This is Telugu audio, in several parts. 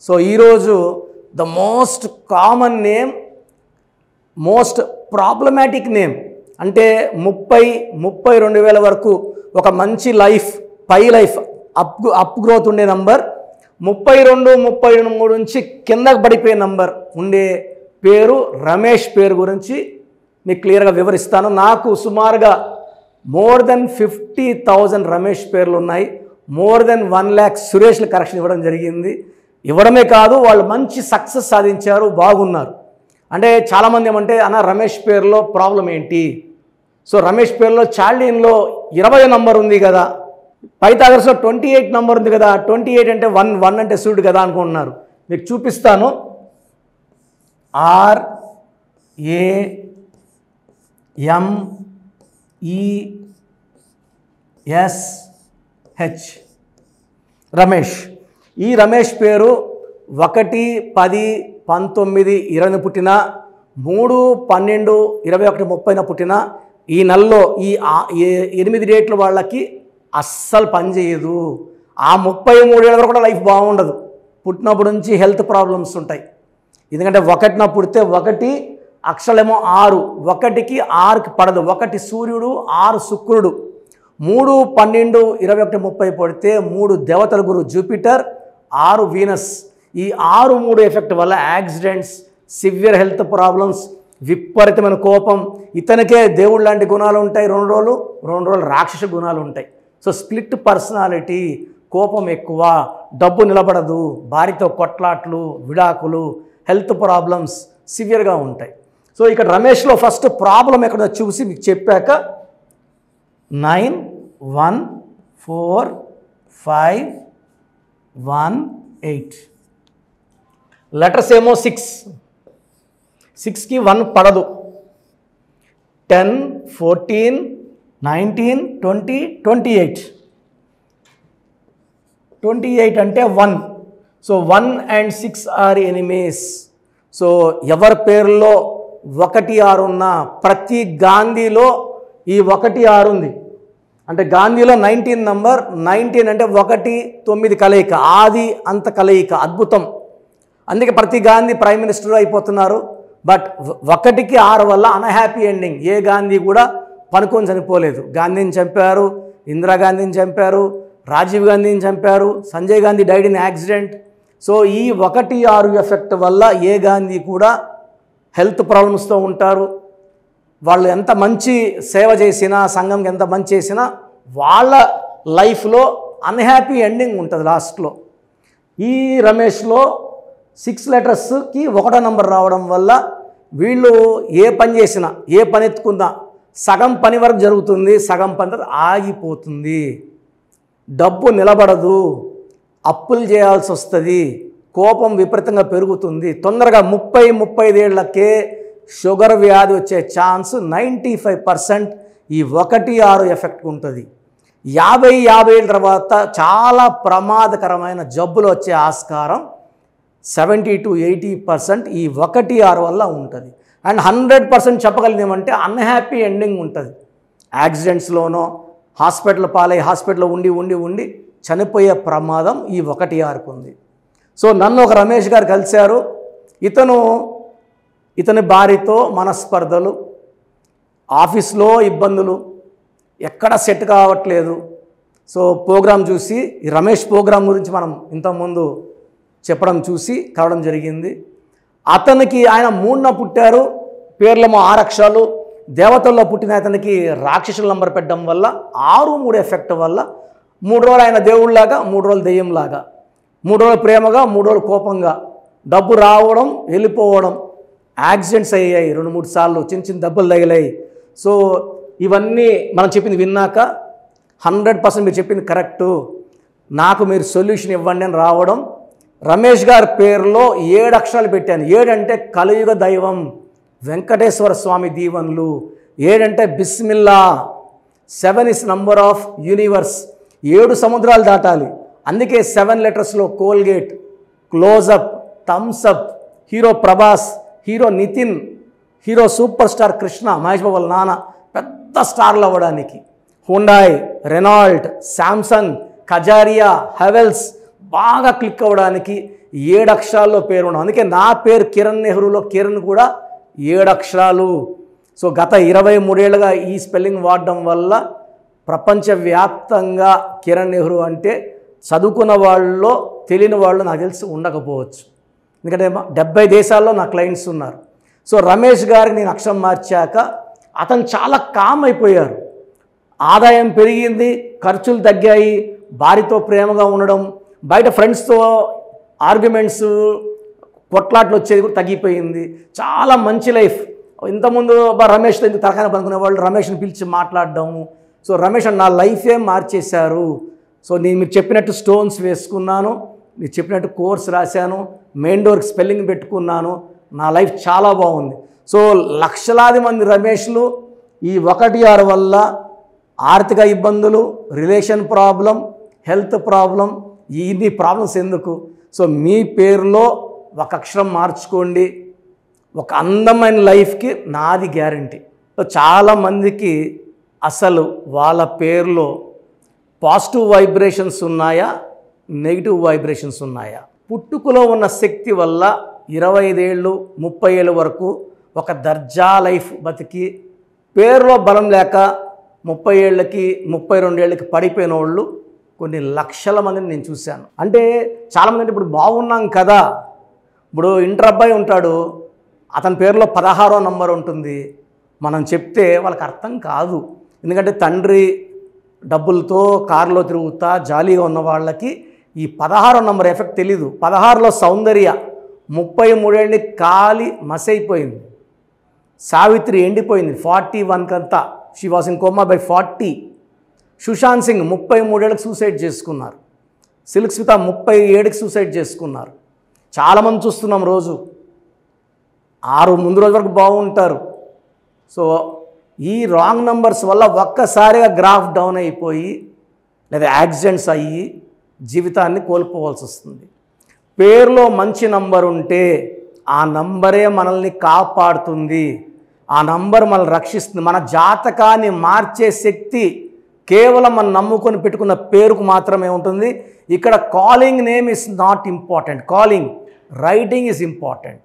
సో ఈరోజు the most common name, most problematic name అంటే 32,000 వరకు ఒక మంచి లైఫ్, పై లైఫ్, అప్ గ్రోత్ ఉండే నంబర్, 32, 33 నుంచి కిందకు పడిపోయే నంబర్ ఉండే పేరు రమేష్ పేరు గురించి మీకు క్లియర్గా వివరిస్తాను. నాకు సుమారుగా మోర్ దెన్ 50,000 రమేష్ పేర్లు ఉన్నాయి. మోర్ దెన్ 1 lakh సురేష్లు కరెక్షన్ ఇవ్వడం జరిగింది. ఇవ్వడమే కాదు, వాళ్ళు మంచి సక్సెస్ సాధించారు, బాగున్నారు. అంటే చాలామంది ఏమంటే అన్న రమేష్ పేరులో ప్రాబ్లం ఏంటి? సో రమేష్ పేరులో చాల్డీన్లో 20 నంబర్ ఉంది కదా, పైథాగరస్లో 28 నంబర్ ఉంది కదా, 28 అంటే 1 అంటే సూర్యుడు కదా అనుకుంటున్నారు. మీకు చూపిస్తాను. RAMESH రమేష్. ఈ రమేష్ పేరు 1, 10, 19, 20 పుట్టిన, 3, 12, 21, 30 పుట్టిన ఈ నెలలో ఈ 8 డేట్ల వాళ్ళకి అస్సలు పనిచేయదు. ఆ 33 ఏళ్ళ వరకు కూడా లైఫ్ బాగుండదు. పుట్టినప్పటి నుంచి హెల్త్ ప్రాబ్లమ్స్ ఉంటాయి. ఎందుకంటే 1న పుడితే 1 అక్షరమేమో 6, 1కి 6కి పడదు. 1 సూర్యుడు, 6 శుక్రుడు, 3, 12, 21, 30 పడితే 3 దేవతల గురు జూపిటర్, 6 వీనస్. ఈ 6, 3 ఎఫెక్ట్ వల్ల యాక్సిడెంట్స్, సివియర్ హెల్త్ ప్రాబ్లమ్స్, విపరీతమైన కోపం, ఇతనికే దేవుడు లాంటి గుణాలు ఉంటాయి 2 రోజులు రాక్షస గుణాలు ఉంటాయి. సో స్ప్లిట్ పర్సనాలిటీ, కోపం ఎక్కువ, డబ్బు నిలబడదు, భార్యతో కొట్లాట్లు, విడాకులు, హెల్త్ ప్రాబ్లమ్స్ సివియర్గా ఉంటాయి. సో ఇక్కడ రమేష్లో ఫస్ట్ ప్రాబ్లం ఎక్కడో చూసి మీకు చెప్పాక 9, 1, 4, 5, 1, 8 లెటర్స్ ఏమో 6కి 1 పడదు. 10, 14, 19, 20, 28 అంటే 1. So 1 and 6 are enemies. సో ఎవరి పేరులో 1, 6 ఉన్నా, ప్రతి గాంధీలో ఈ 1, 6 ఉంది. అంటే గాంధీలో 19 నంబర్, 19 అంటే 1, 9 కలయిక, ఆది అంత కలయిక, అద్భుతం. అందుకే ప్రతి గాంధీ ప్రైమ్ మినిస్టర్ అయిపోతున్నారు. బట్ 1కి 6 వల్ల అన్హ్యాపీ ఎండింగ్. ఏ గాంధీ కూడా పనుకొని చనిపోలేదు. గాంధీని చంపారు, ఇందిరాగాంధీని చంపారు, రాజీవ్ గాంధీని చంపారు, Sanjay Gandhi died in accident. So ఈ 1, 6 ఎఫెక్ట్ వల్ల ఏ గాంధీ కూడా హెల్త్ ప్రాబ్లమ్స్తో ఉంటారు. వాళ్ళు ఎంత మంచి సేవ చేసినా, సంఘంకి ఎంత మంచి చేసినా వాళ్ళ లైఫ్లో అన్హ్యాపీ ఎండింగ్ ఉంటుంది లాస్ట్లో. ఈ రమేష్లో 6 లెటర్స్కి 1 నంబర్ రావడం వల్ల వీళ్ళు ఏ పని చేసినా, ఏ పని ఎత్తుకున్నా సగం పని వరకు జరుగుతుంది, సగం పని తర్వాత ఆగిపోతుంది, డబ్బు నిలబడదు, అప్పులు చేయాల్సి వస్తుంది, కోపం విపరీతంగా పెరుగుతుంది. తొందరగా 30-35 ఏళ్లకే షుగర్ వ్యాధి వచ్చే ఛాన్స్ 95% ఈ 1, 6 ఎఫెక్ట్ ఉంటుంది. 50 ఏళ్ళ తర్వాత చాలా ప్రమాదకరమైన జబ్బులు వచ్చే ఆస్కారం 70 to 80% ఈ 1, 6 వల్ల ఉంటుంది. అండ్ 100% చెప్పగలిగింది ఏమంటే అన్హ్యాపీ ఎండింగ్ ఉంటుంది. యాక్సిడెంట్స్లోనో, హాస్పిటల్ పాలై హాస్పిటల్లో ఉండి చనిపోయే ప్రమాదం ఈ 1, 6కు ఉంది. సో నన్ను ఒక రమేష్ గారు కలిశారు. ఇతని భార్యతో మనస్పర్ధలు, ఆఫీస్లో ఇబ్బందులు, ఎక్కడ సెట్ కావట్లేదు. సో ప్రోగ్రాం చూసి, ఈ రమేష్ ప్రోగ్రాం గురించి మనం ఇంతకుముందు చెప్పడం చూసి కావడం జరిగింది. అతనికి ఆయన 3న పుట్టారు, పేర్లేమో 6 అక్షరాలు. దేవతల్లో పుట్టిన అతనికి రాక్షసుల నంబర్ పెట్టడం వల్ల 6, 3 ఎఫెక్ట్ వల్ల 3 రోజులు ఆయన దేవుళ్ళలాగా, 3 రోజులు దెయ్యంలాగా, 3 రోజులు ప్రేమగా, 3 రోజులు కోపంగా, డబ్బు రావడం వెళ్ళిపోవడం, యాక్సిడెంట్స్ అయ్యాయి 2-3 సార్లు, చిన్న దెబ్బలు తగిలాయి. సో ఇవన్నీ మనం చెప్పింది విన్నాక 100% మీరు చెప్పింది కరెక్టు, నాకు మీరు సొల్యూషన్ ఇవ్వండి అని రావడం. రమేష్ గారి పేరులో 7 అక్షరాలు పెట్టాను. 7 అంటే కలియుగ దైవం, వెంకటేశ్వర స్వామి దీవెనలు. 7 అంటే బిస్మిల్లా. 7 ఇస్ నంబర్ ఆఫ్ యూనివర్స్. 7 సముద్రాలు దాటాలి. అందుకే 7 లెటర్స్లో Colgate, Closeup, Thums Up, hero Prabhas, hero Nitin, hero super star Krishna, Mahesh Babu వాళ్ళ నాన్న పెద్ద స్టార్లు అవ్వడానికి, Hyundai, Renault, Samsung, Kajaria, Havells బాగా క్లిక్ అవ్వడానికి 7 అక్షరాల్లో పేరు ఉండడం. అందుకే నా పేరు కిరణ్ నెహ్రూలో కిరణ్ కూడా 7 అక్షరాలు. సో గత 23 ఏళ్ళుగా ఈ స్పెల్లింగ్ వాడడం వల్ల ప్రపంచవ్యాప్తంగా కిరణ్ నెహ్రూ అంటే చదువుకున్న వాళ్ళలో తెలియని వాళ్ళు నాకు తెలిసి ఉండకపోవచ్చు. ఎందుకంటే 70 దేశాల్లో నా క్లయింట్స్ ఉన్నారు. సో రమేష్ గారికి నేను అక్షరం మార్చాక అతను చాలా కామ్ అయిపోయారు. ఆదాయం పెరిగింది, ఖర్చులు తగ్గాయి, భార్యతో ప్రేమగా ఉండడం, బయట ఫ్రెండ్స్తో ఆర్గ్యుమెంట్స్ కొట్లాట్లు వచ్చేది కూడా తగ్గిపోయింది. చాలా మంచి లైఫ్. ఇంతకుముందు రమేష్తో ఎందుకు తరఖాన పనుకునే వాళ్ళు రమేష్ని పిలిచి మాట్లాడడము. సో రమేష్ నా లైఫే మార్చేశారు. సో నేను మీరు చెప్పినట్టు స్టోన్స్ వేసుకున్నాను, మీరు చెప్పినట్టు కోర్స్ రాశాను, మెయిన్ డోర్కి స్పెల్లింగ్ పెట్టుకున్నాను, నా లైఫ్ చాలా బాగుంది. సో లక్షలాది మంది రమేష్లు ఈ 1-6 వల్ల ఆర్థిక ఇబ్బందులు, రిలేషన్ ప్రాబ్లం, హెల్త్ ప్రాబ్లం, ఇన్ని ప్రాబ్లమ్స్ ఎందుకు? సో మీ పేరులో ఒక అక్షరం మార్చుకోండి, ఒక అందమైన లైఫ్కి నాది గ్యారంటీ. సో చాలామందికి అసలు వాళ్ళ పేరులో పాజిటివ్ వైబ్రేషన్స్ ఉన్నాయా, నెగిటివ్ వైబ్రేషన్స్ ఉన్నాయా? పుట్టుకలో ఉన్న శక్తి వల్ల 25 ఏళ్ళు 30 ఏళ్ళ వరకు ఒక దర్జా లైఫ్ బతికి పేరులో బలం లేక 30 ఏళ్ళకి 32 ఏళ్ళకి పడిపోయిన వాళ్ళు కొన్ని లక్షల మందిని నేను చూశాను. అంటే చాలామంది అంటే ఇప్పుడు బాగున్నాం కదా, ఇప్పుడు ఇంటర్ అబ్బాయి ఉంటాడు, అతని పేరులో 16వ నంబర్ ఉంటుంది, మనం చెప్తే వాళ్ళకి అర్థం కాదు. ఎందుకంటే తండ్రి డబ్బులతో కారులో తిరుగుతా జాలీగా ఉన్న వాళ్ళకి ఈ 16వ నంబర్ ఎఫెక్ట్ తెలీదు. 16లో సౌందర్య 33 ఏళ్ళకి కాలి మసైపోయింది, సావిత్రి ఎండిపోయింది 41 కంతా, she was in coma by 40. Sushant Singh 33 ఏళ్ళకి సూసైడ్ చేసుకున్నారు, సిల్క్ స్మిత 37కి సూసైడ్ చేసుకున్నారు. చాలామంది చూస్తున్నాం రోజు 6 ముందు రోజు వరకు బాగుంటారు. సో ఈ రాంగ్ నంబర్స్ వల్ల ఒక్కసారిగా గ్రాఫ్ డౌన్ అయిపోయి లేదా యాక్సిడెంట్స్ అయ్యి జీవితాన్ని కోల్పోవాల్సి వస్తుంది. పేరులో మంచి నంబర్ ఉంటే ఆ నంబరే మనల్ని కాపాడుతుంది, ఆ నంబర్ మనల్ని రక్షిస్తుంది. మన జాతకాన్ని మార్చే శక్తి కేవలం మనం నమ్ముకొని పెట్టుకున్న పేరుకు మాత్రమే ఉంటుంది. ఇక్కడ calling name is not important, calling writing is important.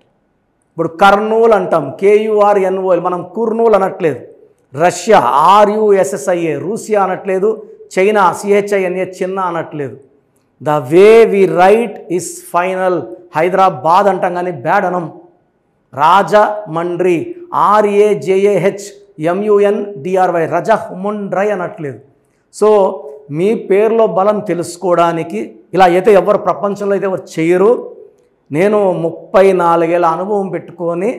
ఇప్పుడు కర్నూలు అంటాం, KURNOL, మనం కుర్నూలు అనట్లేదు. రష్యా RUSSIA, రూసియా అనట్లేదు. చైనా CHINA, చిన్న అనట్లేదు. The way we write is final. Hyderabad అంటాం కానీ బ్యాడ్ అనం. రాజమండ్రి RAJAHMUNDRY, రజహ్ముండ్రై అనట్లేదు. సో మీ పేరులో బలం తెలుసుకోవడానికి ఇలా అయితే ఎవరు ప్రపంచంలో అయితే ఎవరు చేయరు. నేను 34 ఏళ్ళ అనుభవం పెట్టుకొని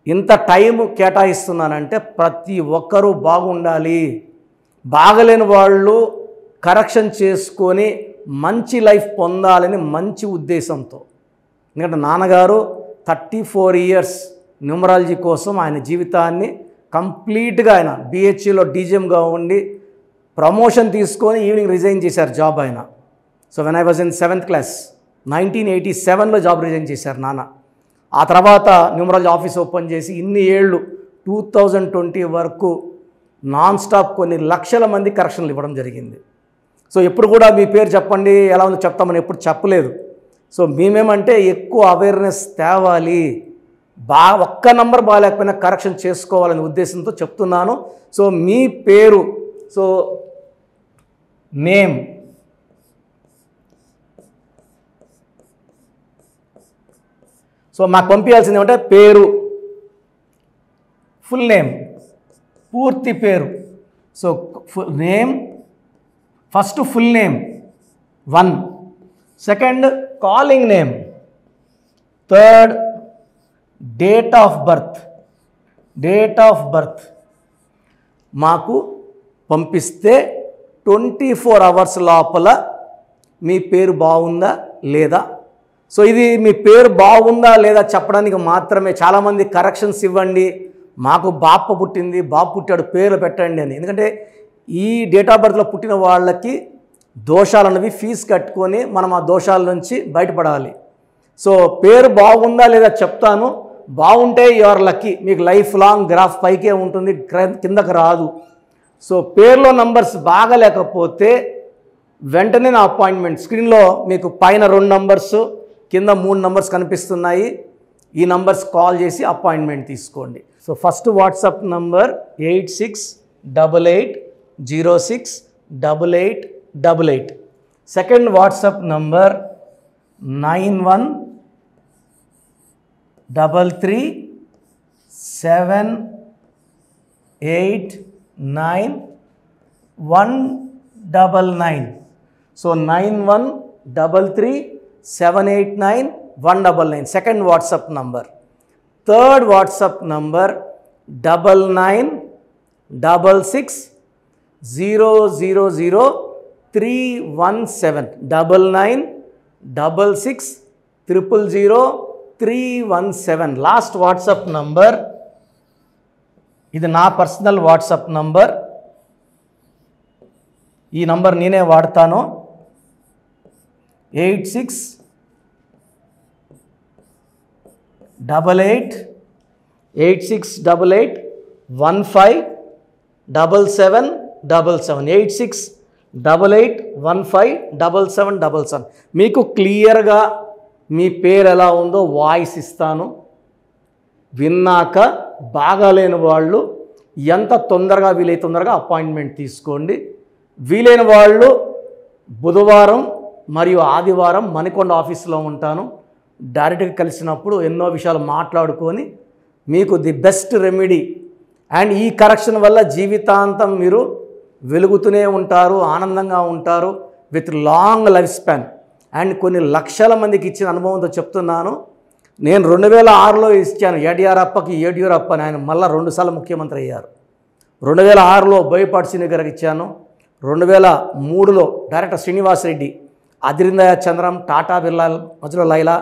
ఇంత టైం కేటాయిస్తున్నానంటే ప్రతి ఒక్కరూ బాగుండాలి, బాగలేని వాళ్ళు కరెక్షన్ చేసుకొని మంచి లైఫ్ పొందాలని మంచి ఉద్దేశంతో. ఎందుకంటే నాన్నగారు 34 ఇయర్స్ న్యూమరాలజీ కోసం ఆయన జీవితాన్ని కంప్లీట్గా ఆయన BHEలో DGMగా ఉండి ప్రమోషన్ తీసుకొని ఈవినింగ్ రిజైన్ చేశారు జాబ్ ఆయన. So when I was in 7th class 1987లో జాబ్ రిజైన్ చేశారు నాన్న. ఆ తర్వాత న్యూమరాలజీ ఆఫీస్ ఓపెన్ చేసి ఇన్ని ఏళ్ళు 2020 వరకు నాన్ స్టాప్ కొన్ని లక్షల మంది కరెక్షన్లు ఇవ్వడం జరిగింది. సో ఎప్పుడు కూడా మీ పేరు చెప్పండి ఎలా ఉందో చెప్తామని ఎప్పుడు చెప్పలేదు. సో మేమేమంటే ఎక్కువ అవేర్నెస్ తేవాలి, ఒక్క నంబర్ బాగాలేకపోయినా కరెక్షన్ చేసుకోవాలనే ఉద్దేశంతో చెప్తున్నాను. సో మీ పేరు, సో నేమ్, సో మాకు పంపించాల్సింది ఏమంటే పేరు, ఫుల్ నేమ్, పూర్తి పేరు. So name first full name 1, second calling name, third date of birth మాకు పంపిస్తే 24 అవర్స్ లోపల మీ పేరు బాగుందా లేదా. సో ఇది మీ పేరు బాగుందా లేదా చెప్పడానికి మాత్రమే. చాలామంది కరెక్షన్స్ ఇవ్వండి, మాకు బాప పుట్టింది, బాబు పుట్టాడు, పేర్లు పెట్టండి అని. ఎందుకంటే ఈ డేట్ ఆఫ్ బర్త్లో పుట్టిన వాళ్ళకి దోషాలు అన్నవి ఫీజు కట్టుకొని మనం ఆ దోషాల నుంచి బయటపడాలి. సో పేరు బాగుందా లేదా చెప్తాను, బాగుంటే యువర్ లక్కీ, మీకు లైఫ్ లాంగ్ గ్రాఫ్ పైకే ఉంటుంది, కిందకు రాదు. సో పేరులో నంబర్స్ బాగలేకపోతే వెంటనే నా అపాయింట్మెంట్ స్క్రీన్లో మీకు పైన 2 నంబర్స్ కింద 3 నంబర్స్ కనిపిస్తున్నాయి. ఈ నంబర్స్ కాల్ చేసి అపాయింట్మెంట్ తీసుకోండి. So first WhatsApp number 8688068888. Second WhatsApp number 9133789199. So 9133789199 second WhatsApp number. Third WhatsApp number 9966000317 9966000317 last WhatsApp number. ఇది నా పర్సనల్ వాట్సాప్ నంబర్. ఈ నంబర్ నేనే వాడతాను. 8688157777 8688157777. మీకు క్లియర్గా మీ పేరు ఎలా ఉందో వాయిస్ ఇస్తాను. విన్నాక బాగాలేని వాళ్ళు ఎంత తొందరగా వీలైతే తొందరగా అపాయింట్మెంట్ తీసుకోండి. వీలైన వాళ్ళు బుధవారం మరియు ఆదివారం మణికొండ ఆఫీస్లో ఉంటాను. డైరెక్ట్గా కలిసినప్పుడు ఎన్నో విషయాలు మాట్లాడుకొని మీకు ది బెస్ట్ రెమెడీ అండ్ ఈ కరెక్షన్ వల్ల జీవితాంతం మీరు వెలుగుతూనే ఉంటారు, ఆనందంగా ఉంటారు with long life span. And కొన్ని లక్షల మందికి ఇచ్చిన అనుభవంతో చెప్తున్నాను. నేను 2006లో ఇచ్చాను యడియూరప్పకి యడియూరప్ప అని. ఆయన మళ్ళీ 2 సార్లు ముఖ్యమంత్రి అయ్యారు. 2006లో బోయపాటి శ్రీని గారికి ఇచ్చాను. 2003లో director Srinivas Reddy, Adirindayya Chandram, Tata Birla Madhyalo Laila,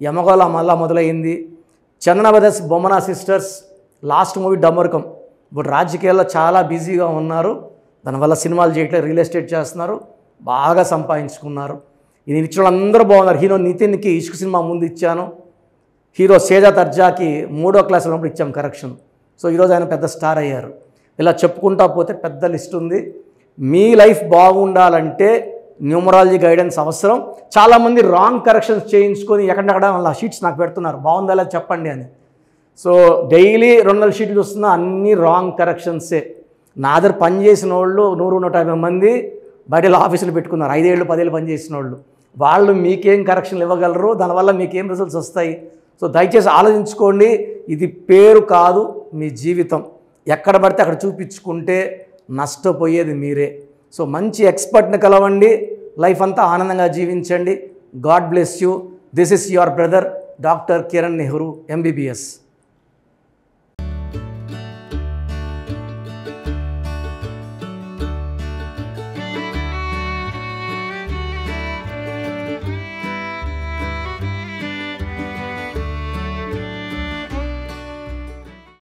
Yamagola Malla Modalaindi. Chandana brothers, Bommana sisters, last movie Damarukam. ఇప్పుడు రాజకీయాల్లో చాలా బిజీగా ఉన్నారు. దానివల్ల సినిమాలు చేయట్లేదు, రియల్ ఎస్టేట్ చేస్తున్నారు, బాగా సంపాదించుకున్నారు. ఇది ఇచ్చిన అందరూ బాగున్నారు. హీరో నితిన్కి ఇష్క్ సినిమా ముందు ఇచ్చాను. హీరో సేజా తర్జాకి 3వ క్లాస్ ఉన్నప్పుడు ఇచ్చాం కరెక్షన్. సో ఈరోజు ఆయన పెద్ద స్టార్ అయ్యారు. ఇలా చెప్పుకుంటా పోతే పెద్ద లిస్ట్ ఉంది. మీ లైఫ్ బాగుండాలంటే న్యూమరాలజీ గైడెన్స్ అవసరం. చాలామంది రాంగ్ కరెక్షన్స్ చేయించుకొని ఎక్కడెక్కడ వాళ్ళ షీట్స్ నాకు పెడుతున్నారు, బాగుందా లేదా చెప్పండి అని. సో డైలీ 200 షీట్లు చూస్తున్నా అన్నీ రాంగ్ కరెక్షన్సే. నా దగ్గర పనిచేసిన వాళ్ళు 100-150 మంది బయట ఆఫీసులు పెట్టుకున్నారు. 5 ఏళ్ళు 10 ఏళ్ళు పనిచేసిన వాళ్ళు మీకేం కరెక్షన్లు ఇవ్వగలరు, దానివల్ల మీకేం రిజల్ట్స్ వస్తాయి. సో దయచేసి ఆలోచించుకోండి. ఇది పేరు కాదు, మీ జీవితం. ఎక్కడ పడితే అక్కడ చూపించుకుంటే నష్టపోయేది మీరే. సో మంచి ఎక్స్పర్ట్ని కలవండి, లైఫ్ అంతా ఆనందంగా జీవించండి. God bless you. This is your brother doctor Kiran Nehru, MBBS.